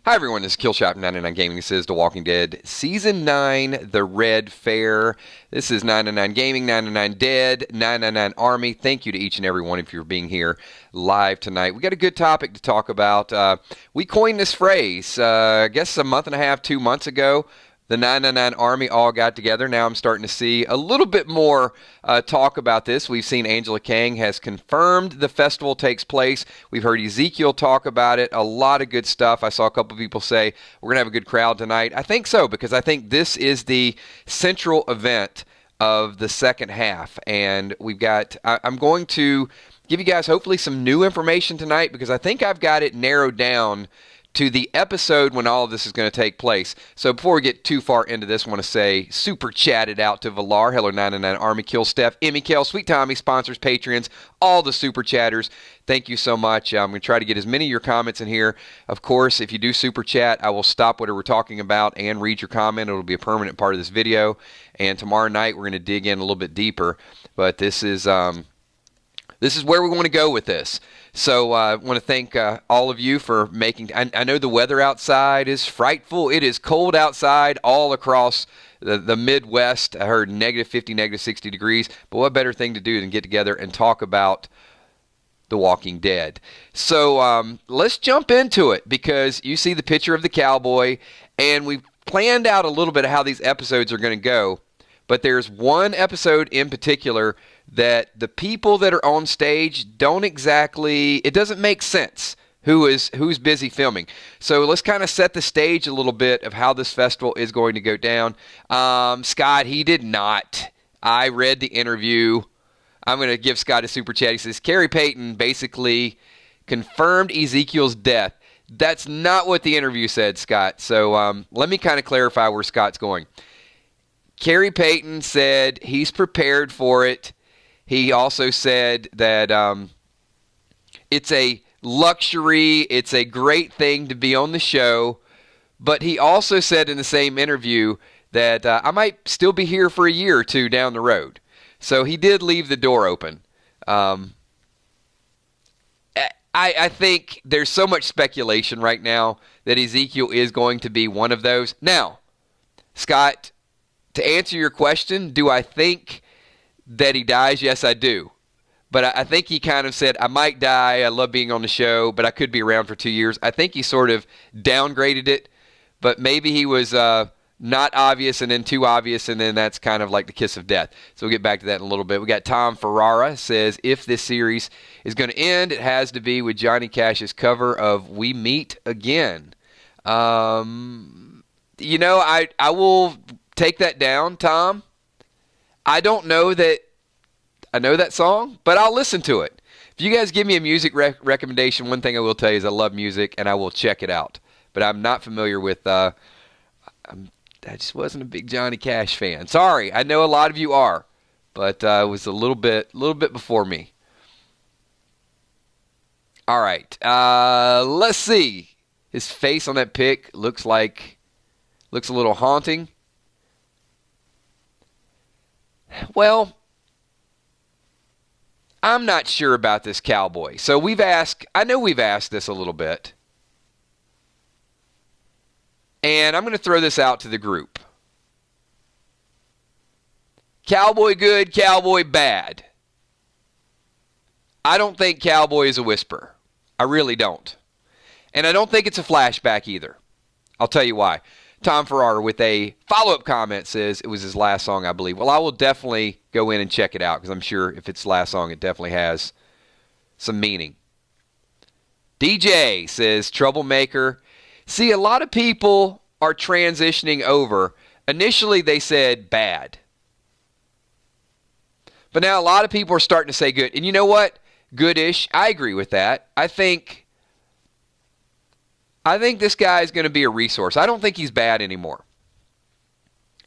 Hi everyone, this is Killshot from 99 Gaming. This is The Walking Dead Season 9, The Red Fair. This is 99 Gaming, 99 Dead, 999 Army. Thank you to each and every one of you for being here live tonight. We got a good topic to talk about. We coined this phrase, I guess a month and a half, 2 months ago. The 999 Army all got together. Now I'm starting to see a little bit more talk about this. We've seen Angela Kang has confirmed the festival takes place. We've heard Ezekiel talk about it. A lot of good stuff. I saw a couple of people say we're going to have a good crowd tonight. I think so, because I think this is the central event of the second half. And I'm going to give you guys hopefully some new information tonight, because I think I've got it narrowed down to the episode when all of this is going to take place. So before we get too far into this, I want to say super chatted out to Valar, Hello 99 Army, Kill Steph, Emmy Kel, Sweet Tommy, sponsors, Patreons, all the super chatters. Thank you so much. I'm going to try to get as many of your comments in here. Of course, if you do super chat, I will stop whatever we're talking about and read your comment. It'll be a permanent part of this video. And tomorrow night, we're going to dig in a little bit deeper. But this is where we want to go with this. So I want to thank all of you for making... I know the weather outside is frightful. It is cold outside all across the Midwest. I heard negative 50, negative 60 degrees. But what better thing to do than get together and talk about The Walking Dead? So let's jump into it, because you see the picture of the cowboy, and we've planned out a little bit of how these episodes are going to go. But there's one episode in particular that the people that are on stage it doesn't make sense who's busy filming. So let's kind of set the stage a little bit of how this festival is going to go down. Scott, he did not. I read the interview. I'm going to give Scott a super chat. He says, Carrie Payton basically confirmed Ezekiel's death. That's not what the interview said, Scott. So let me kind of clarify where Scott's going. Carrie Payton said he's prepared for it. He also said that it's a luxury, it's a great thing to be on the show, but he also said in the same interview that I might still be here for a year or two down the road. So he did leave the door open. I think there's so much speculation right now that Ezekiel is going to be one of those. Now, Scott, to answer your question, do I think that he dies? Yes, I do. But I think he kind of said, I might die, I love being on the show, but I could be around for 2 years. I think he sort of downgraded it, but maybe he was not obvious and then too obvious, and then that's kind of like the kiss of death. So we'll get back to that in a little bit. We got Tom Ferrara says, if this series is going to end, it has to be with Johnny Cash's cover of We Meet Again. I will take that down, Tom. I don't know that I know that song, but I'll listen to it. If you guys give me a music recommendation, one thing I will tell you is I love music, and I will check it out. But I'm not familiar with... I just wasn't a big Johnny Cash fan. Sorry, I know a lot of you are, but it was a little bit before me. All right, let's see. His face on that pic looks a little haunting. Well, I'm not sure about this cowboy. So I know we've asked this a little bit. And I'm going to throw this out to the group. Cowboy good, cowboy bad. I don't think cowboy is a whisperer. I really don't. And I don't think it's a flashback either. I'll tell you why. Tom Ferrara with a follow-up comment says it was his last song, I believe. Well, I will definitely go in and check it out, because I'm sure if it's last song, it definitely has some meaning. DJ says, troublemaker. See, a lot of people are transitioning over. Initially, they said bad. But now a lot of people are starting to say good. And you know what? Goodish. I agree with that. I think this guy is going to be a resource. I don't think he's bad anymore.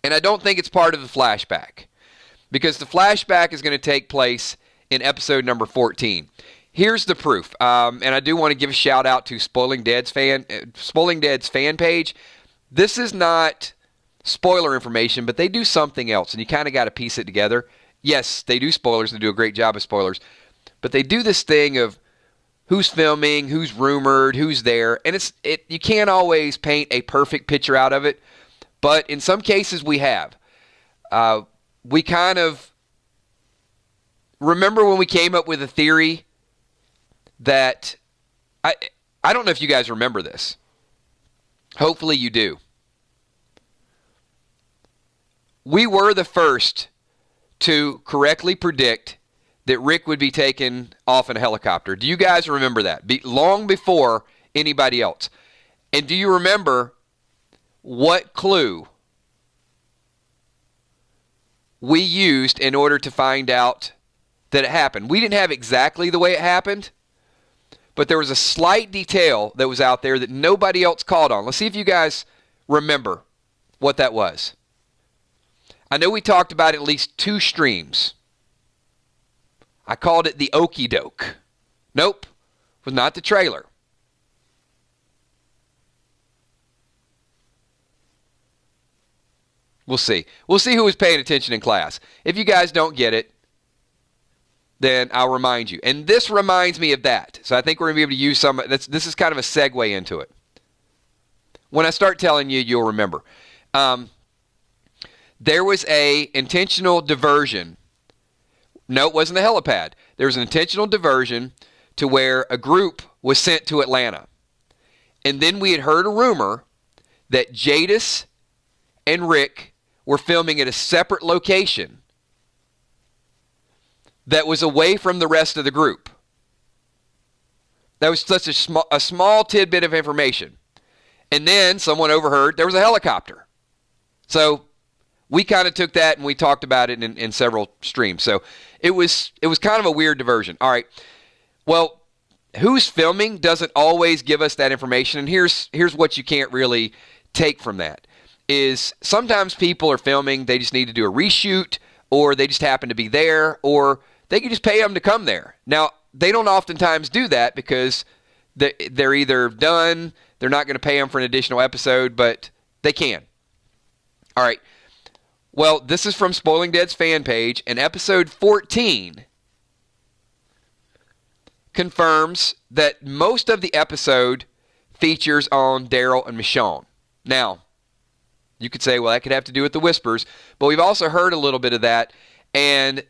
And I don't think it's part of the flashback, because the flashback is going to take place in episode number 14. Here's the proof. And I do want to give a shout out to Spoiling Dead's fan page. This is not spoiler information, but they do something else, and you kind of got to piece it together. Yes, they do spoilers. They do a great job of spoilers. But they do this thing of who's filming, who's rumored, who's there. And you can't always paint a perfect picture out of it. But in some cases we have. We kind of remember when we came up with a theory that I don't know if you guys remember this. Hopefully you do. We were the first to correctly predict that Rick would be taken off in a helicopter. Do you guys remember that? Long before anybody else. And do you remember what clue we used in order to find out that it happened? We didn't have exactly the way it happened, but there was a slight detail that was out there that nobody else caught on. Let's see if you guys remember what that was. I know we talked about at least 2 streams. I called it the okey doke. Nope, it was not the trailer. We'll see. We'll see who was paying attention in class. If you guys don't get it, then I'll remind you. And this reminds me of that. So I think we're going to be able to use some. This is kind of a segue into it. When I start telling you, you'll remember. There was a intentional diversion. No, it wasn't the helipad. There was an intentional diversion to where a group was sent to Atlanta. And then we had heard a rumor that Jadis and Rick were filming at a separate location that was away from the rest of the group. That was such a small tidbit of information. And then someone overheard there was a helicopter. So we kind of took that and we talked about it in several streams. So it was kind of a weird diversion. All right. Well, who's filming doesn't always give us that information. And here's what you can't really take from that is sometimes people are filming, they just need to do a reshoot, or they just happen to be there, or they can just pay them to come there. Now, they don't oftentimes do that because they're either done, they're not going to pay them for an additional episode, but they can. All right. Well, this is from Spoiling Dead's fan page, and episode 14 confirms that most of the episode features on Daryl and Michonne. Now, you could say, well, that could have to do with the whispers, but we've also heard a little bit of that, and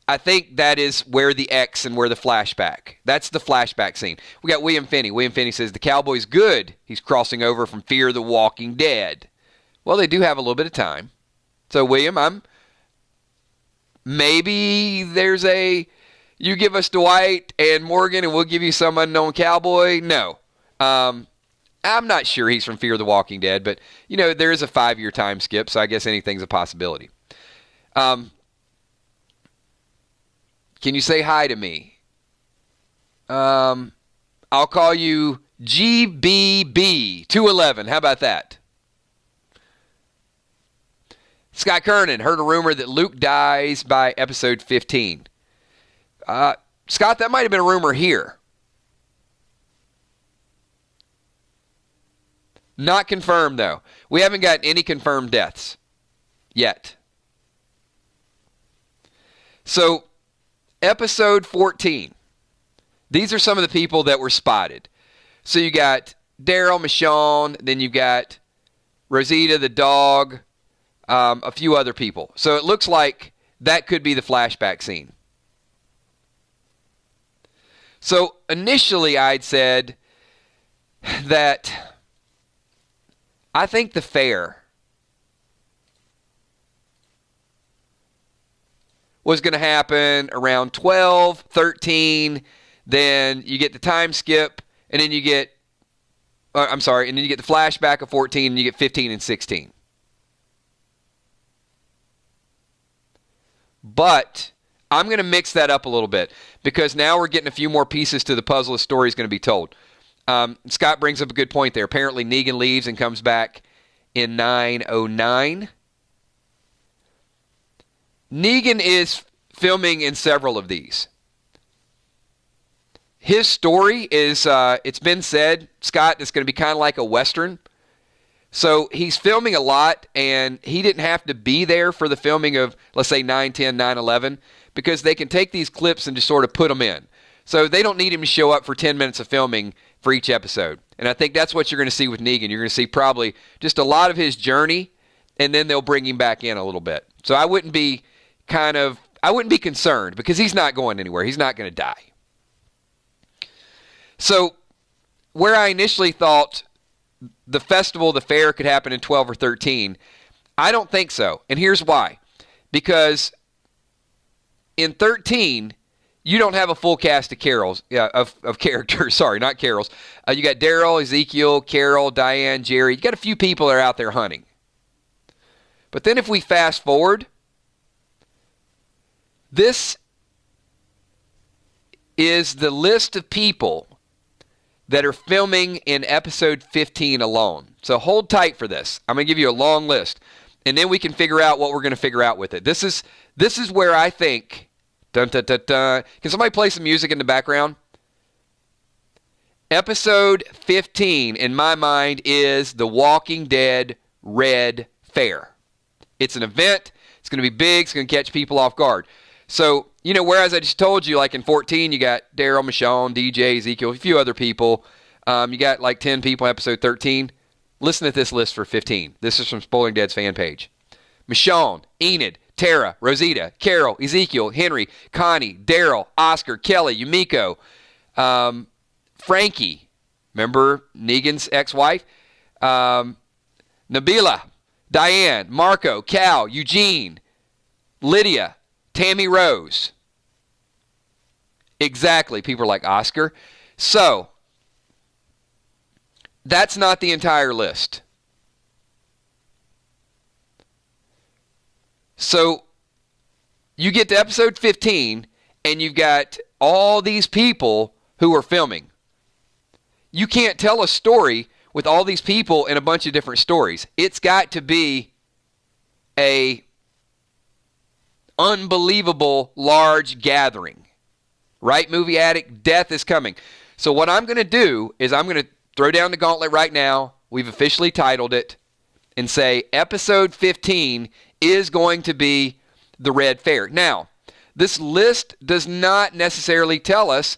I think that is where the X and where the flashback. That's the flashback scene. We got William Finney. William Finney says, the cowboy's good. He's crossing over from Fear the Walking Dead. Well, they do have a little bit of time. So, William, maybe there's you give us Dwight and Morgan and we'll give you some unknown cowboy. No. I'm not sure he's from Fear the Walking Dead, but, there is a 5-year time skip, so I guess anything's a possibility. Can you say hi to me? I'll call you GBB211. How about that? Scott Kernan heard a rumor that Luke dies by episode 15. Scott, that might have been a rumor here. Not confirmed, though. We haven't got any confirmed deaths yet. So, episode 14. These are some of the people that were spotted. So you got Daryl, Michonne, then you got Rosita, the dog, a few other people. So it looks like that could be the flashback scene. So initially I'd said that I think the fair was going to happen around 12, 13, then you get the time skip, and then you get, and then you get the flashback of 14, and you get 15 and 16. But I'm going to mix that up a little bit because now we're getting a few more pieces to the puzzle. The story is going to be told. Scott brings up a good point there. Apparently Negan leaves and comes back in 909. Negan is filming in several of these. His story is, it's been said, Scott, it's going to be kind of like a Western. So he's filming a lot, and he didn't have to be there for the filming of, let's say, 9, 10, 9, 11, because they can take these clips and just sort of put them in. So they don't need him to show up for 10 minutes of filming for each episode. And I think that's what you're going to see with Negan. You're going to see probably just a lot of his journey, and then they'll bring him back in a little bit. So I wouldn't be concerned because he's not going anywhere. He's not going to die. So where I initially thought the festival, the fair could happen in 12 or 13, I don't think so. And here's why. Because in 13, you don't have a full cast of of characters. Sorry, not Carols. You got Daryl, Ezekiel, Carol, Diane, Jerry. You got a few people that are out there hunting. But then if we fast forward, this is the list of people that are filming in episode 15 alone. So hold tight for this. I'm going to give you a long list, and then we can figure out what we're going to figure out with it. This is where I think... Dun, dun, dun, dun. Can somebody play some music in the background? Episode 15, in my mind, is The Walking Dead Red Fair. It's an event. It's going to be big. It's going to catch people off guard. So, whereas I just told you, like in 14, you got Daryl, Michonne, DJ, Ezekiel, a few other people. You got like 10 people in episode 13. Listen to this list for 15. This is from Spoiling Dead's fan page. Michonne, Enid, Tara, Rosita, Carol, Ezekiel, Henry, Connie, Daryl, Oscar, Kelly, Yumiko, Frankie, remember Negan's ex-wife? Nabila, Diane, Marco, Cal, Eugene, Lydia, Tammy Rose. Exactly. People are like, Oscar. So, that's not the entire list. So, you get to episode 15, and you've got all these people who are filming. You can't tell a story with all these people in a bunch of different stories. It's got to be a unbelievable large gathering. Right, movie addict? Death is coming. So what I'm going to do is I'm going to throw down the gauntlet right now. We've officially titled it and say episode 15 is going to be the Red Fair. Now, this list does not necessarily tell us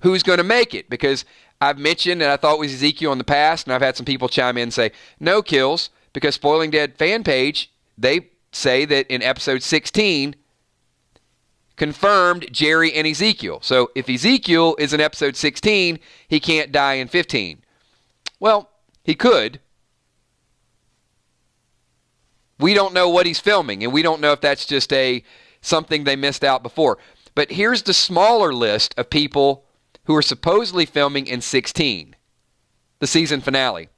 who's going to make it, because I've mentioned that I thought it was Ezekiel in the past, and I've had some people chime in and say, no, Kills, because Spoiling Dead fan page, they say that in episode 16, confirmed Jerry and Ezekiel. So if Ezekiel is in episode 16, he can't die in 15. Well, he could. We don't know what he's filming, and we don't know if that's just something they missed out before. But here's the smaller list of people who are supposedly filming in 16, the season finale.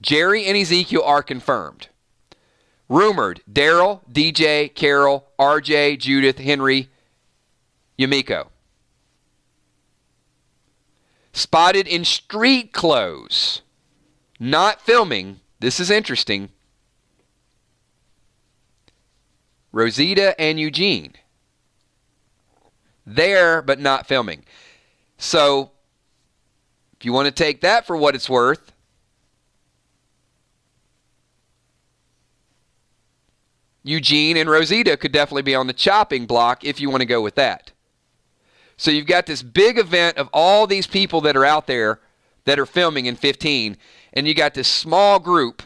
Jerry and Ezekiel are confirmed. Rumored, Daryl, DJ, Carol, RJ, Judith, Henry, Yumiko. Spotted in street clothes, not filming, this is interesting, Rosita and Eugene. There, but not filming. So, if you want to take that for what it's worth, Eugene and Rosita could definitely be on the chopping block if you want to go with that. So you've got this big event of all these people that are out there that are filming in 15, and you got this small group.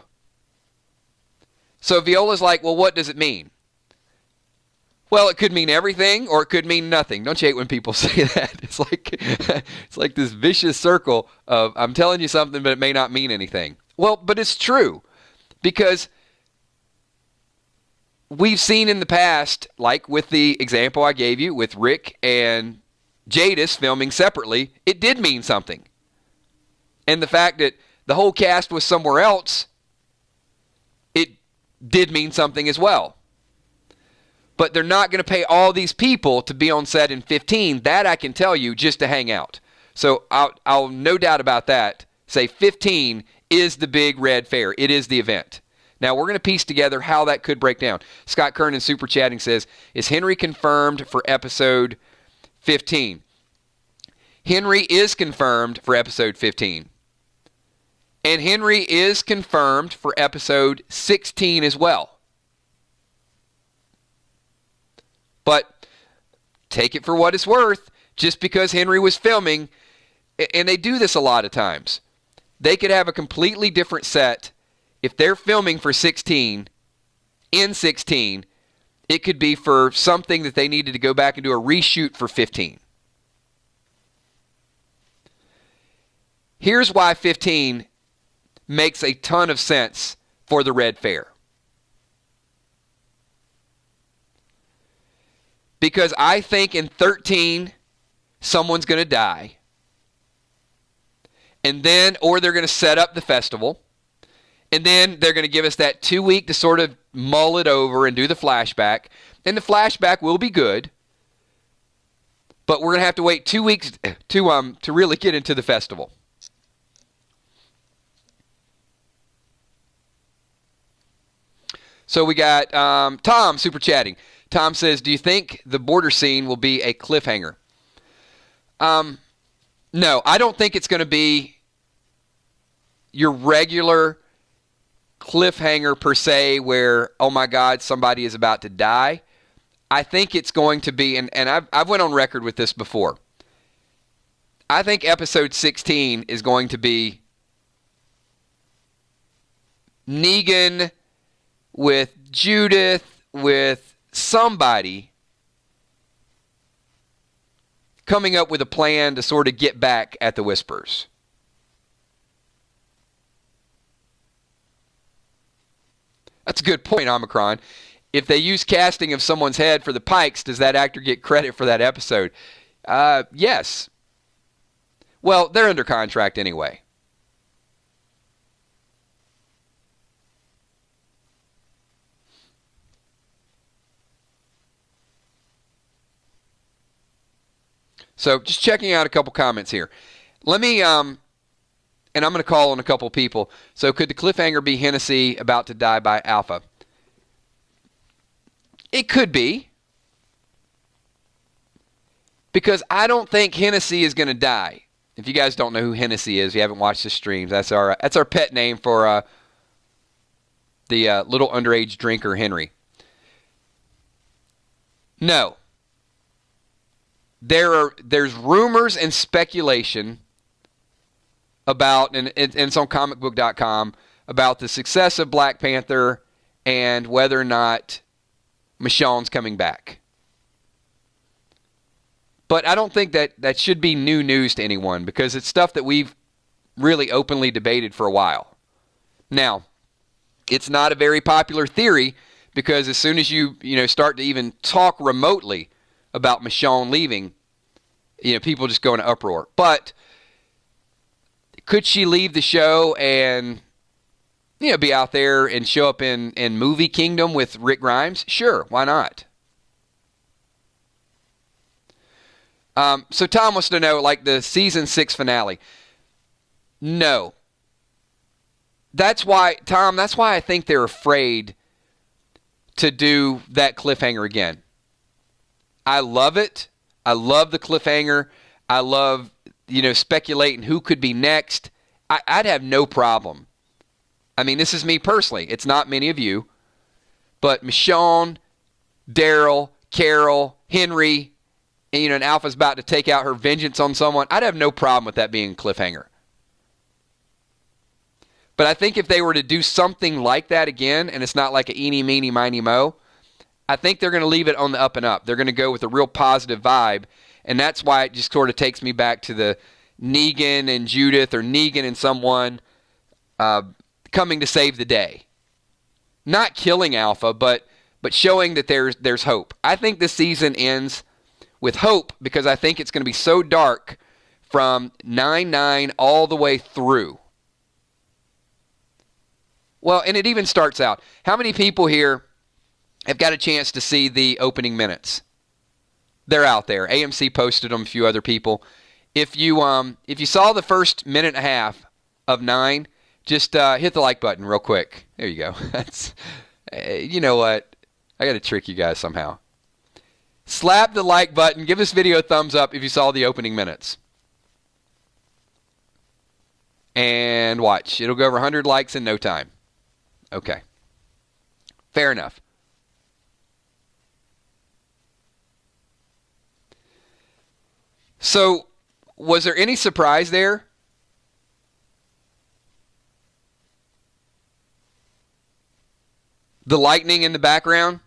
So Viola's like, well, what does it mean? Well, it could mean everything, or it could mean nothing. Don't you hate when people say that? It's like this vicious circle of, I'm telling you something, but it may not mean anything. Well, but it's true, because we've seen in the past, like with the example I gave you with Rick and Jadis filming separately, it did mean something. And the fact that the whole cast was somewhere else, it did mean something as well. But they're not going to pay all these people to be on set in 15. That I can tell you, just to hang out. So I'll no doubt about that, say 15 is the big Red Fair. It is the event. Now, we're going to piece together how that could break down. Scott Kernan super chatting says, is Henry confirmed for episode 15? Henry is confirmed for episode 15. And Henry is confirmed for episode 16 as well. But take it for what it's worth. just because Henry was filming, and they do this a lot of times. They could have a completely different set. If they're filming for 16, in 16, it could be for something that they needed to go back and do a reshoot for 15. Here's why 15 makes a ton of sense for the Red Fair. Because I think in 13, someone's going to die. And then, or they're going to set up the festival. And then they're going to give us that 2 week to sort of mull it over and do the flashback. And the flashback will be good. But we're going to have to wait 2 weeks to really get into the festival. So we got Tom super chatting. Tom says, do you think the border scene will be a cliffhanger? No, I don't think it's going to be your regular cliffhanger per se where, oh my God, somebody is about to die. I think it's going to be, and I've went on record with this before. I think episode 16 is going to be Negan with Judith, with somebody coming up with a plan to sort of get back at the Whispers. That's a good point, Omicron. If they use casting of someone's head for the Pikes, does that actor get credit for that episode? Yes. Well, they're under contract anyway. So just checking out a couple comments here. Let me, and I'm going to call on a couple people. So could the cliffhanger be Hennessy about to die by Alpha? It could be. Because I don't think Hennessy is going to die. If you guys don't know who Hennessy is, you haven't watched the streams, that's our pet name for the little underage drinker, Henry. No. There's rumors and speculation about, and it's on comicbook.com, about the success of Black Panther and whether or not Michonne's coming back. But I don't think that should be new news to anyone because it's stuff that we've really openly debated for a while. Now, it's not a very popular theory because as soon as you start to even talk remotely about Michonne leaving, people just go into uproar. But could she leave the show and be out there and show up in Movie Kingdom with Rick Grimes? Sure, why not? So Tom wants to know, like the season 6 finale. No. That's why I think they're afraid to do that cliffhanger again. I love it. I love the cliffhanger. I love, speculating who could be next. I'd have no problem. I mean, this is me personally. It's not many of you. But Michonne, Daryl, Carol, Henry, and Alpha's about to take out her vengeance on someone. I'd have no problem with that being a cliffhanger. But I think if they were to do something like that again, and it's not like a eeny, meeny, miny, mo, I think they're going to leave it on the up and up. They're going to go with a real positive vibe, and that's why it just sort of takes me back to the Negan and Judith or Negan and someone coming to save the day. Not killing Alpha, but showing that there's hope. I think this season ends with hope because I think it's going to be so dark from 9/9 all the way through. Well, and it even starts out. How many people here have got a chance to see the opening minutes? They're out there. AMC posted them, a few other people. If you saw the first minute and a half of 9, just hit the like button real quick. There you go. That's, you know what? I got to trick you guys somehow. Slap the like button. Give this video a thumbs up if you saw the opening minutes. And watch. It'll go over 100 likes in no time. Okay. Fair enough. So, was there any surprise there? The lightning in the background?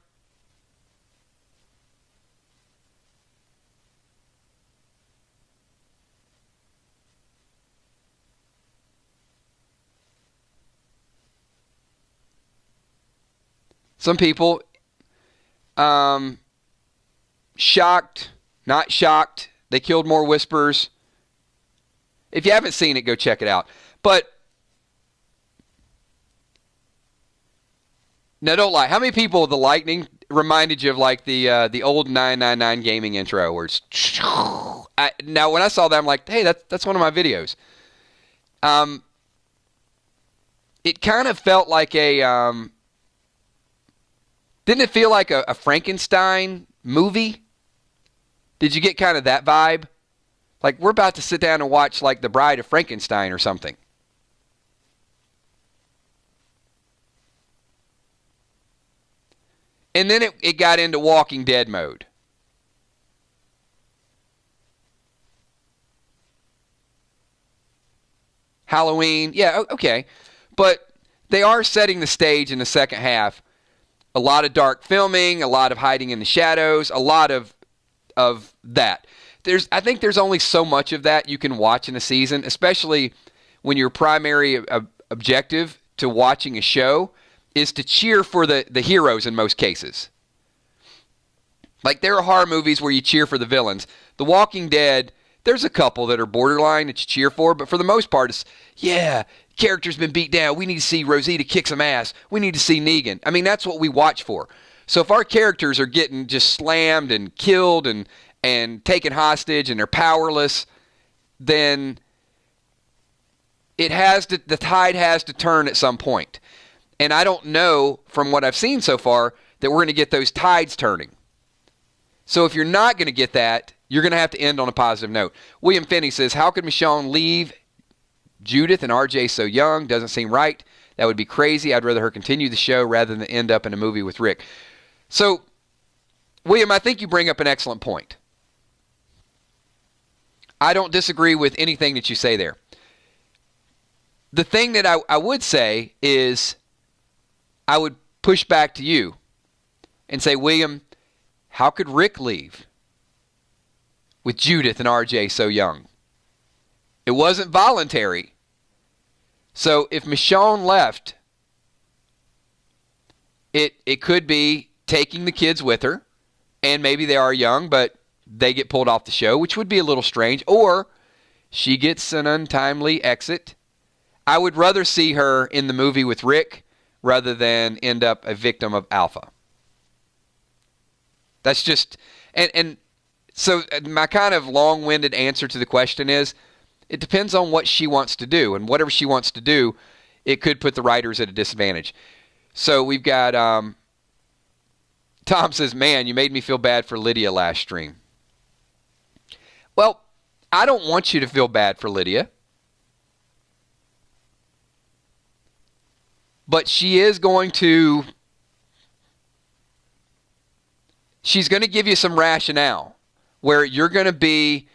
Some people, shocked, not shocked. They killed more whispers. If you haven't seen it, go check it out. But now, don't lie. How many people the lightning reminded you of like the old 999 gaming intro, where it's now when I saw that, I'm like, hey, that's one of my videos. It kind of felt like a didn't it feel like a Frankenstein movie? Did you get kind of that vibe? Like we're about to sit down and watch like The Bride of Frankenstein or something. And then it got into Walking Dead mode. Halloween, yeah, okay. But they are setting the stage in the second half. A lot of dark filming, a lot of hiding in the shadows, a lot of that. I think there's only so much of that you can watch in a season, especially when your primary objective to watching a show is to cheer for the heroes in most cases. Like there are horror movies where you cheer for the villains. The Walking Dead, there's a couple that are borderline that you cheer for, but for the most part it's, yeah, character's been beat down. We need to see Rosita kick some ass. We need to see Negan. I mean, that's what we watch for. So if our characters are getting just slammed and killed and taken hostage and they're powerless, then the tide has to turn at some point. And I don't know from what I've seen so far that we're going to get those tides turning. So if you're not going to get that, you're going to have to end on a positive note. William Finney says, how could Michonne leave Judith and RJ so young? Doesn't seem right. That would be crazy. I'd rather her continue the show rather than end up in a movie with Rick. So, William, I think you bring up an excellent point. I don't disagree with anything that you say there. The thing that I would say is I would push back to you and say, William, how could Rick leave with Judith and RJ so young? It wasn't voluntary. So if Michonne left, it could be taking the kids with her, and maybe they are young, but they get pulled off the show, which would be a little strange, or she gets an untimely exit. I would rather see her in the movie with Rick rather than end up a victim of Alpha. That's just, and so my kind of long-winded answer to the question is, it depends on what she wants to do, and whatever she wants to do, it could put the writers at a disadvantage. So we've got, Tom says, man, you made me feel bad for Lydia last stream. Well, I don't want you to feel bad for Lydia. But she's going to give you some rationale where you're going to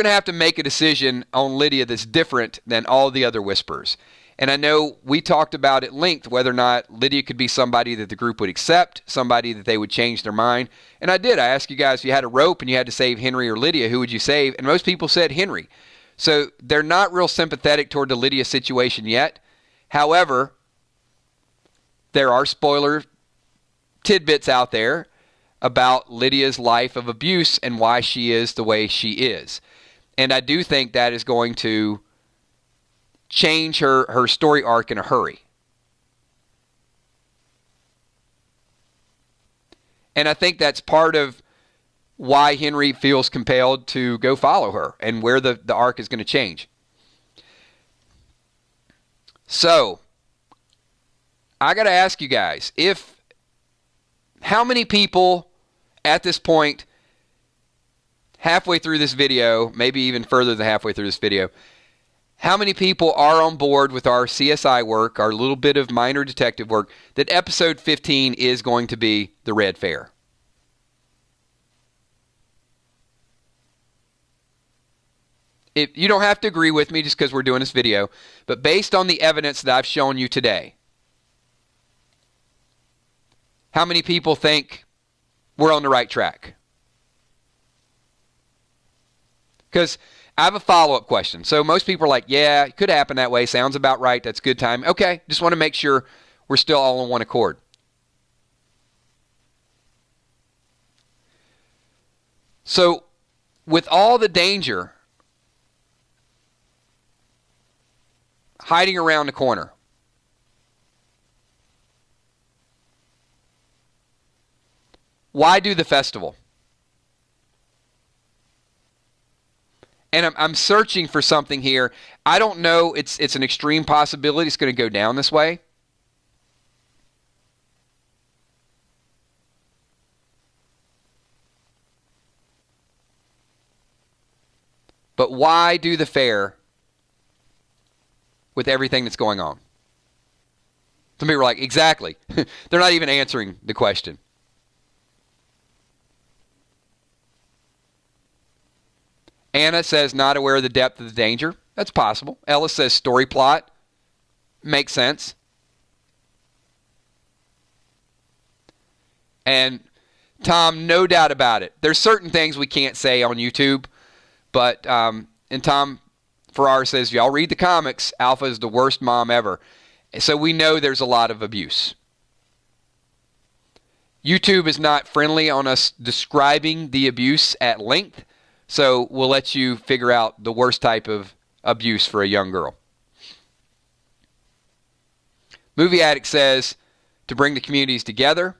have to make a decision on Lydia that's different than all the other Whisperers. And I know we talked about at length whether or not Lydia could be somebody that the group would accept, somebody that they would change their mind. And I did. I asked you guys if you had a rope and you had to save Henry or Lydia, who would you save? And most people said Henry. So they're not real sympathetic toward the Lydia situation yet. However, there are spoiler tidbits out there about Lydia's life of abuse and why she is the way she is. And I do think that is going to change her story arc in a hurry. And I think that's part of why Henry feels compelled to go follow her and where the arc is going to change. So, I got to ask you guys, how many people at this point, halfway through this video, maybe even further than halfway through this video, how many people are on board with our CSI work, our little bit of minor detective work, that episode 15 is going to be the Red Fair? you don't have to agree with me just because we're doing this video, but based on the evidence that I've shown you today, how many people think we're on the right track? Because I have a follow-up question. So most people are like, yeah, it could happen that way. Sounds about right. That's good time. Okay, just want to make sure we're still all on one accord. So with all the danger hiding around the corner, why do the festival? And I'm searching for something here. I don't know. It's an extreme possibility it's going to go down this way. But why do the fair with everything that's going on? Some people are like, exactly. They're not even answering the question. Anna says not aware of the depth of the danger. That's possible. Ellis says story plot. Makes sense. And Tom, no doubt about it. There's certain things we can't say on YouTube. But, and Tom Farrar says, y'all read the comics. Alpha is the worst mom ever. So we know there's a lot of abuse. YouTube is not friendly on us describing the abuse at length. So we'll let you figure out the worst type of abuse for a young girl. Movie Addict says to bring the communities together.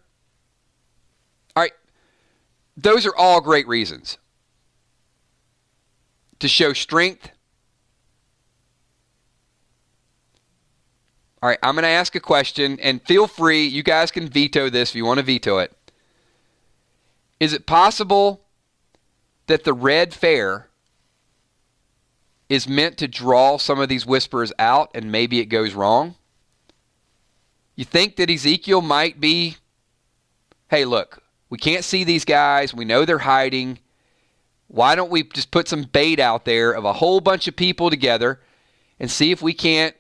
All right. Those are all great reasons. To show strength. All right, I'm going to ask a question, and feel free, you guys can veto this if you want to veto it. Is it possible that the Red Fair is meant to draw some of these whisperers out and maybe it goes wrong? You think that Ezekiel might be, hey, look, we can't see these guys. We know they're hiding. Why don't we just put some bait out there of a whole bunch of people together and see if we can't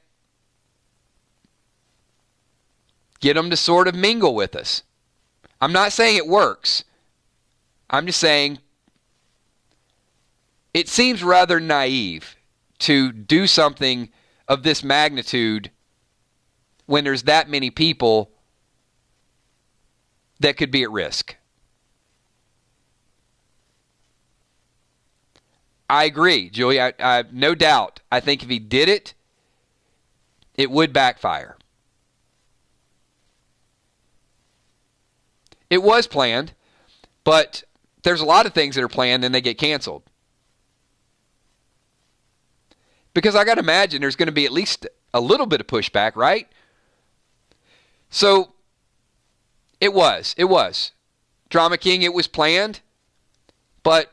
get them to sort of mingle with us? I'm not saying it works. I'm just saying it seems rather naive to do something of this magnitude when there's that many people that could be at risk. I agree, Julie. I no doubt. I think if he did it, it would backfire. It was planned, but there's a lot of things that are planned and they get canceled. Because I got to imagine there's going to be at least a little bit of pushback, right? So it was. Drama King, it was planned, but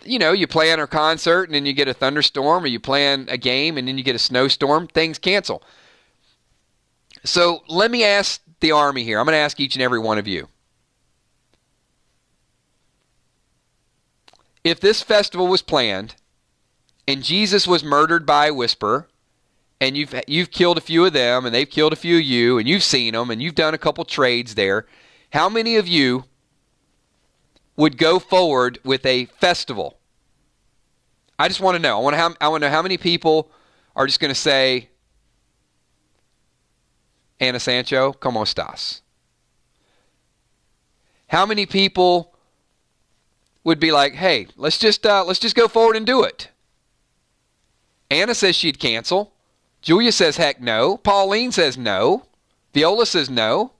you know, you plan a concert and then you get a thunderstorm, or you plan a game and then you get a snowstorm, things cancel. So let me ask the Army here. I'm going to ask each and every one of you. If this festival was planned and Jesus was murdered by a whisperer, and you've killed a few of them and they've killed a few of you, and you've seen them and you've done a couple trades there, how many of you would go forward with a festival? I just want to know. I want to know how many people are just going to say, Ana Sancho, ¿cómo estás? How many people would be like, hey, let's just go forward and do it? Anna says she'd cancel. Julia says heck no. Pauline says no. Viola says no.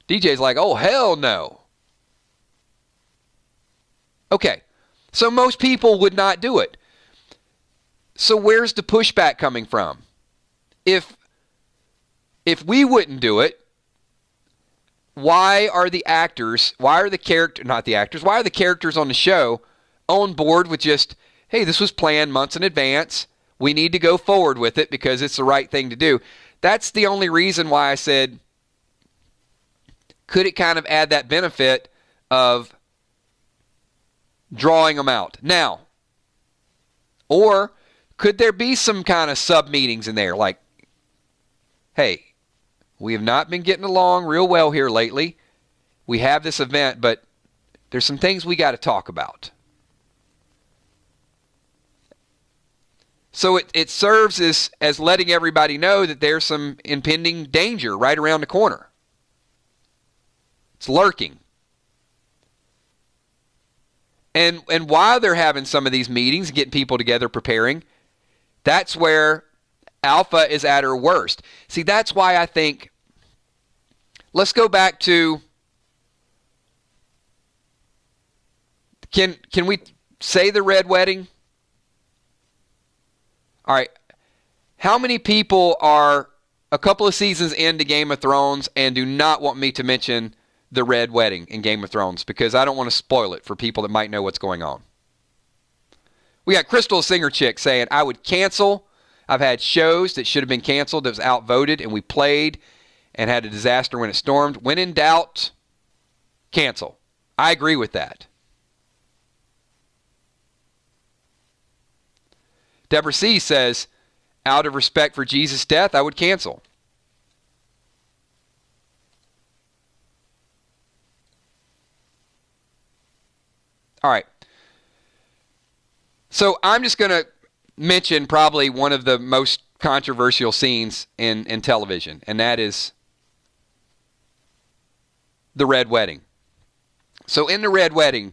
DJ's like, oh, hell no. Okay, so most people would not do it. So where's the pushback coming from? If we wouldn't do it, why are the characters on the show on board with just, hey, this was planned months in advance. We need to go forward with it because it's the right thing to do. That's the only reason why I said, could it kind of add that benefit of drawing them out? Now, Or could there be some kind of sub-meetings in there like, hey, we have not been getting along real well here lately. We have this event, but there's some things we got to talk about. So it serves as letting everybody know that there's some impending danger right around the corner. It's lurking. And while they're having some of these meetings, getting people together, preparing, that's where Alpha is at her worst. See, that's why I think, let's go back to, can we say the Red Wedding? All right. How many people are a couple of seasons into Game of Thrones and do not want me to mention the Red Wedding in Game of Thrones because I don't want to spoil it for people that might know what's going on? We got Crystal Singer Chick saying, I would cancel. I've had shows that should have been canceled that was outvoted, and we played and had a disaster when it stormed. When in doubt, cancel. I agree with that. Deborah C. says, out of respect for Jesus' death, I would cancel. All right. So I'm just going to mention probably one of the most controversial scenes in television, and that is the Red Wedding. So in the Red Wedding,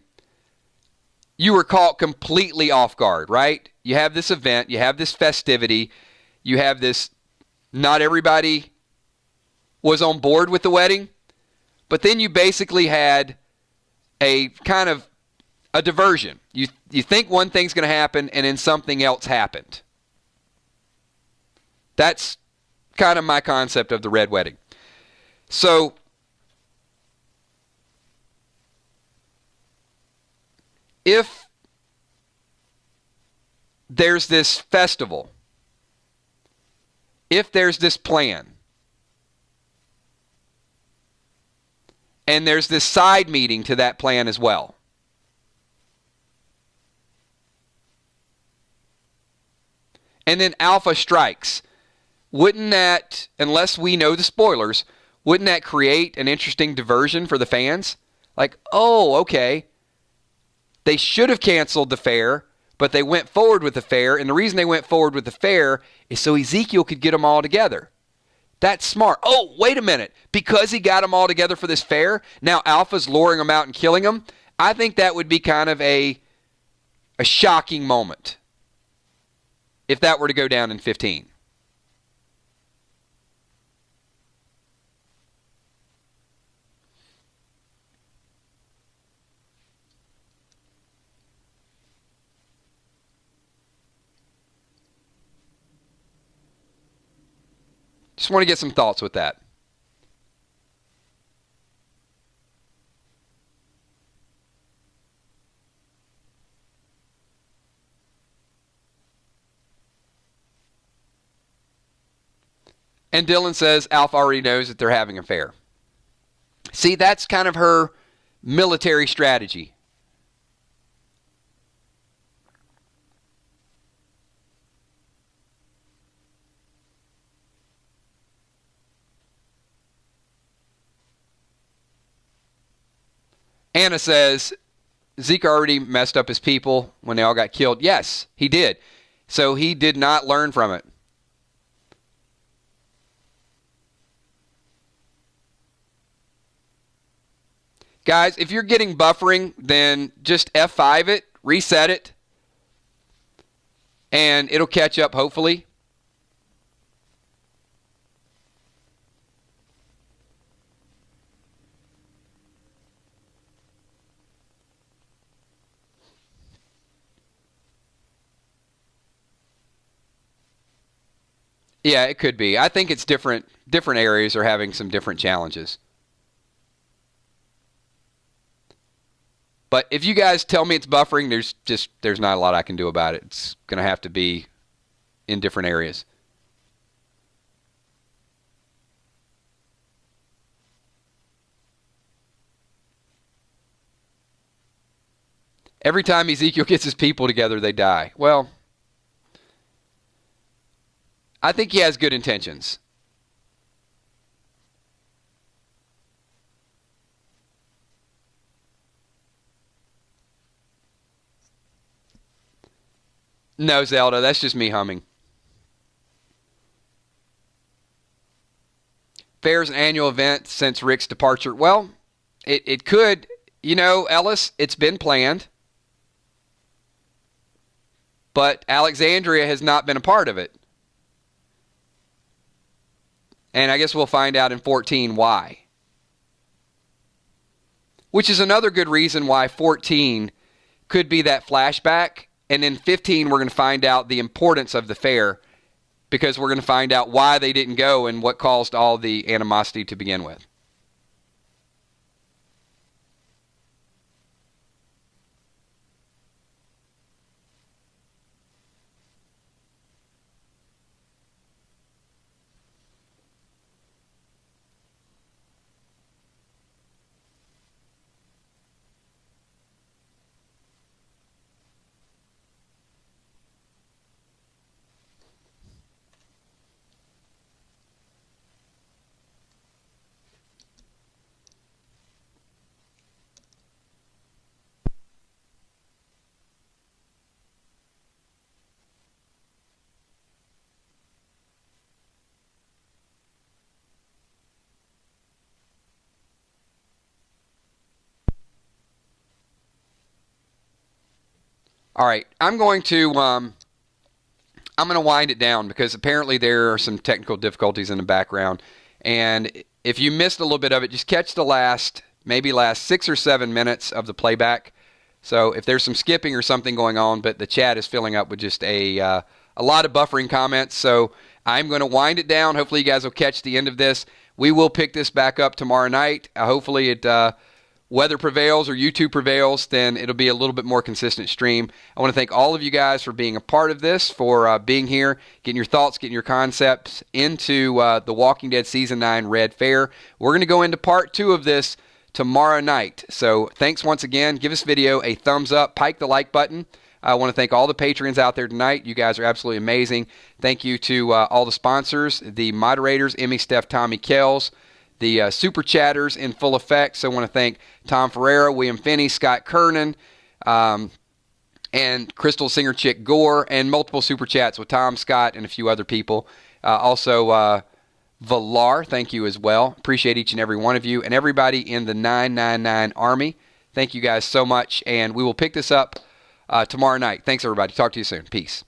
you were caught completely off guard, right? You have this event, you have this festivity, you have this, not everybody was on board with the wedding, but then you basically had a kind of a diversion. You think one thing's going to happen, and then something else happened. That's kind of my concept of the Red Wedding. So if there's this festival, if there's this plan, and there's this side meeting to that plan as well, and then Alpha strikes, wouldn't that, unless we know the spoilers, wouldn't that create an interesting diversion for the fans? Like, oh, okay, they should have canceled the fair, but they went forward with the fair, and the reason they went forward with the fair is so Ezekiel could get them all together. That's smart. Oh, wait a minute. Because he got them all together for this fair, now Alpha's luring them out and killing them? I think that would be kind of a shocking moment if that were to go down in 15. Just want to get some thoughts with that. And Dylan says Alpha already knows that they're having a fair. See, that's kind of her military strategy. Anna says, Zeke already messed up his people when they all got killed. Yes, he did. So he did not learn from it. Guys, if you're getting buffering, then just F5 it, reset it, and it'll catch up hopefully. Yeah, it could be. I think it's different areas are having some different challenges. But if you guys tell me it's buffering, there's not a lot I can do about it. It's going to have to be in different areas. Every time Ezekiel gets his people together, they die. Well, I think he has good intentions. No, Zelda, that's just me humming. Fair's an annual event since Rick's departure. Well, it could. You know, Ellis, it's been planned. But Alexandria has not been a part of it. And I guess we'll find out in 14 why. Which is another good reason why 14 could be that flashback. And in 15, we're going to find out the importance of the fair, because we're going to find out why they didn't go and what caused all the animosity to begin with. All right, I'm going to wind it down because apparently there are some technical difficulties in the background. And if you missed a little bit of it, just catch the last 6 or 7 minutes of the playback. So if there's some skipping or something going on, but the chat is filling up with just a lot of buffering comments. So I'm going to wind it down. Hopefully you guys will catch the end of this. We will pick this back up tomorrow night. Hopefully it weather prevails or YouTube prevails, then it'll be a little bit more consistent stream. I want to thank all of you guys for being a part of this, for being here, getting your thoughts, getting your concepts into The Walking Dead Season 9 Red Fair. We're going to go into part 2 of this tomorrow night. So thanks once again. Give this video a thumbs up. Pike the like button. I want to thank all the patrons out there tonight. You guys are absolutely amazing. Thank you to all the sponsors, the moderators, Emmy, Steph, Tommy, Kells, the super chatters in full effect. So I want to thank Tom Ferreira, William Finney, Scott Kernan, and Crystal Singer Chick Gore, and multiple super chats with Tom, Scott, and a few other people. Also, Valar, thank you as well. Appreciate each and every one of you. And everybody in the 999 Army, thank you guys so much. And we will pick this up tomorrow night. Thanks, everybody. Talk to you soon. Peace.